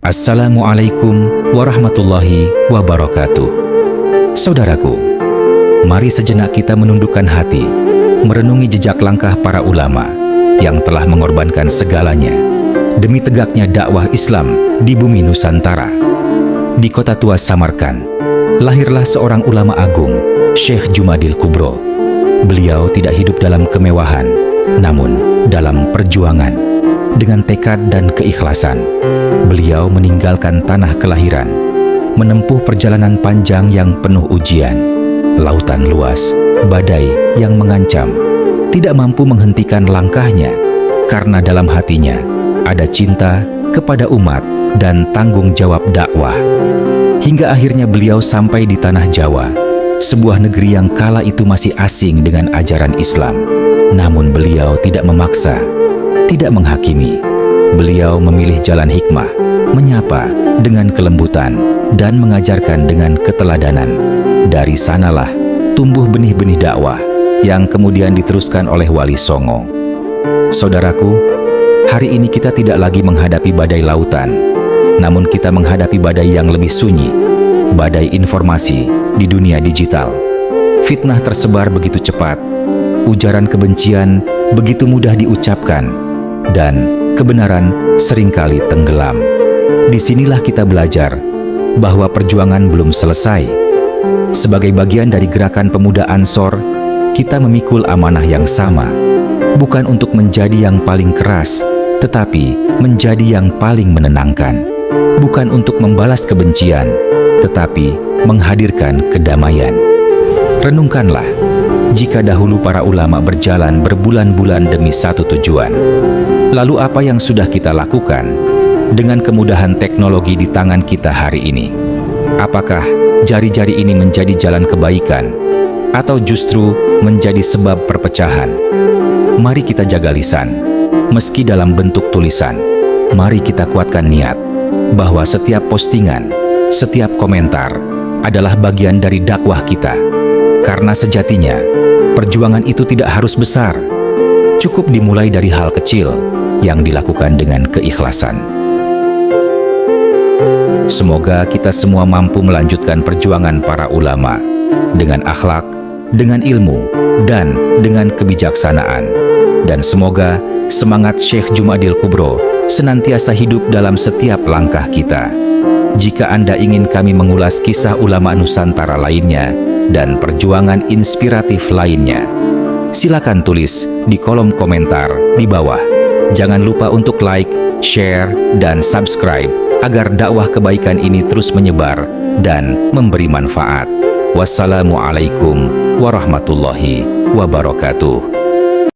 Assalamualaikum warahmatullahi wabarakatuh. Saudaraku, mari sejenak kita menundukkan hati, merenungi jejak langkah para ulama yang telah mengorbankan segalanya demi tegaknya dakwah Islam di bumi Nusantara. Di kota tua Samarkand, lahirlah seorang ulama agung, Syekh Jumadil Kubro. Beliau tidak hidup dalam kemewahan, namun dalam perjuangan. Dengan tekad dan keikhlasan, beliau meninggalkan tanah kelahiran, menempuh perjalanan panjang yang penuh ujian. Lautan luas, badai yang mengancam, tidak mampu menghentikan langkahnya, karena dalam hatinya ada cinta kepada umat dan tanggung jawab dakwah. Hingga akhirnya beliau sampai di tanah Jawa, sebuah negeri yang kala itu masih asing dengan ajaran Islam. Namun beliau tidak memaksa, tidak menghakimi. Beliau memilih jalan hikmah, menyapa dengan kelembutan, dan mengajarkan dengan keteladanan. Dari sanalah tumbuh benih-benih dakwah yang kemudian diteruskan oleh Wali Songo. Saudaraku, hari ini kita tidak lagi menghadapi badai lautan, namun kita menghadapi badai yang lebih sunyi, badai informasi di dunia digital. Fitnah tersebar begitu cepat, ujaran kebencian begitu mudah diucapkan, dan kebenaran seringkali tenggelam. Disinilah kita belajar bahwa perjuangan belum selesai. Sebagai bagian dari gerakan pemuda Ansor, kita memikul amanah yang sama, bukan untuk menjadi yang paling keras, tetapi menjadi yang paling menenangkan. Bukan untuk membalas kebencian, tetapi menghadirkan kedamaian. Renungkanlah, jika dahulu para ulama berjalan berbulan-bulan demi satu tujuan, lalu apa yang sudah kita lakukan dengan kemudahan teknologi di tangan kita hari ini? Apakah jari-jari ini menjadi jalan kebaikan atau justru menjadi sebab perpecahan? Mari kita jaga lisan, meski dalam bentuk tulisan. Mari kita kuatkan niat bahwa setiap postingan, setiap komentar adalah bagian dari dakwah kita. Karena sejatinya, perjuangan itu tidak harus besar. Cukup dimulai dari hal kecil yang dilakukan dengan keikhlasan. Semoga kita semua mampu melanjutkan perjuangan para ulama dengan akhlak, dengan ilmu, dan dengan kebijaksanaan. Dan semoga semangat Syekh Jumadil Kubro senantiasa hidup dalam setiap langkah kita. Jika Anda ingin kami mengulas kisah ulama Nusantara lainnya dan perjuangan inspiratif lainnya, silakan tulis di kolom komentar di bawah. Jangan lupa untuk like, share, dan subscribe agar dakwah kebaikan ini terus menyebar dan memberi manfaat. Wassalamualaikum warahmatullahi wabarakatuh.